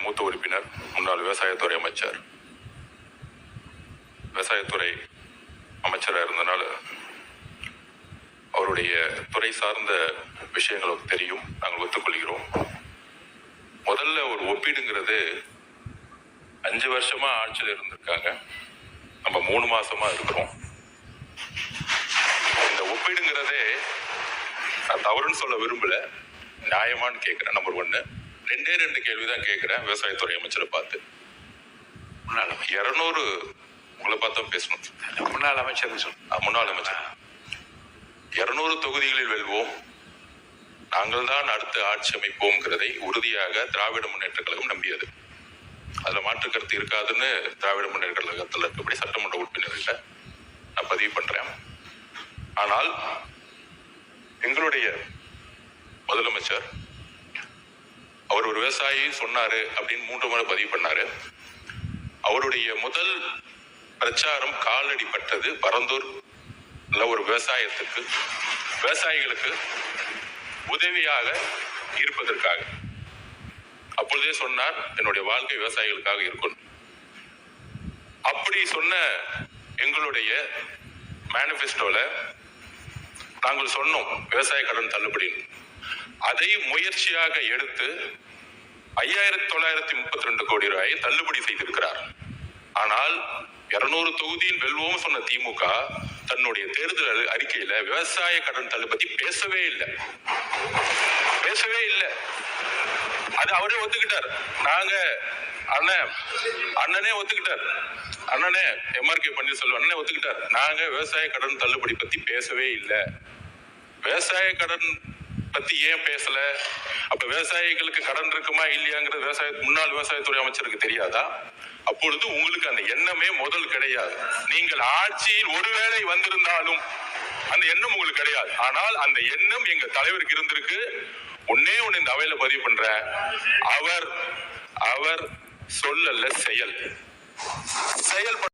மூத்த உறுப்பினர், முன்னாள் விவசாயத்துறை அமைச்சர். விவசாயத்துறை அமைச்சராக இருந்தனால அவருடைய துறை சார்ந்த விஷயங்களுக்கு தெரியும், நாங்கள் ஒத்துக்கொள்கிறோம். முதல்ல ஒரு ஒப்பீடுங்கிறது 5 வருஷமா ஆட்சியில் இருந்திருக்காங்க, நம்ம 3 மாசமா இருக்கிறோம். இந்த ஒப்பீடுங்கிறதே நான் தவறுன்னு சொல்ல விரும்பல, நியாயமானு கேட்கிறேன். நம்பர் 1. 2 கேள்விதான் கேட்கிறேன் விவசாயத்துறை அமைச்சரை பார்த்து. 200 உங்களை பார்த்தா பேசணும். முன்னாள் அமைச்சர் முன்னாள் அமைச்சர் 200 தொகுதிகளில் வெல்வோம், நாங்கள் தான் அடுத்த ஆட்சி அமைப்போம்ங்கிறதை உறுதியாக திராவிட முன்னேற்ற கழகம் நம்பியது. அதுல மாற்று கருத்து இருக்காதுன்னு திராவிட முன்னேற்ற கழகத்தில் இருக்கபடி சட்டமன்ற உறுப்பினர்கிட்ட நான் பதிவு பண்றேன். ஆனால் எங்களுடைய முதலமைச்சர் அவர் ஒரு விவசாயி சொன்னாரு அப்படின்னு 3 முறை பதிவு பண்ணாரு. அவருடைய முதல் பிரச்சாரம் காலடி பட்டது பரந்தூர் ஒரு விவசாயிகளுக்கு உதவியாக இருப்பதற்காக. அப்பொழுதே சொன்னார், என்னுடைய வாழ்க்கை விவசாயிகளுக்காக இருக்கும். அப்படி சொன்ன எங்களுடைய மேனிபெஸ்டோல நாங்கள் சொன்னோம் விவசாய கடன் தள்ளுபடி. அதை முயற்சியாக எடுத்து 5932 கோடி ரூபாயை தள்ளுபடி செய்திருக்கிறார். ஆனால் 200 தொகுதியில் வெல்வோம் சொன்ன திமுக தன்னுடைய தேர்தல் அறிக்கையில விவசாய கடன் தள்ளுபடி பேசவே இல்லை. அது அவரே ஒத்துக்கிட்டார். நாங்க அண்ணனே ஒத்துக்கிட்டார். அண்ணனே எம்ஆர்கே பன்னீர்செல்வம் அண்ணனே ஒத்துக்கிட்டார். நாங்க விவசாய கடன் தள்ளுபடி பத்தி பேசவே இல்லை. விவசாய கடன் பத்தி ஏன் பேசல? அப்ப விவசாயிகளுக்கு கடன் இருக்குமா இல்லையாங்கிறது முன்னாள் விவசாயத்துறை அமைச்சருக்கு தெரியாதா? அப்பொழுது உங்களுக்கு அந்த எண்ணமே முதல் கிடையாது. நீங்கள் ஆட்சியில் ஒருவேளை வந்திருந்தாலும் அந்த எண்ணம் உங்களுக்கு கிடையாது. ஆனால் அந்த எண்ணம் எங்க தலைவருக்கு இருந்திருக்கு. ஒன்னே ஒண்ணு இந்த அவையில பதிவு பண்ற, அவர் சொல்லல செயல்பட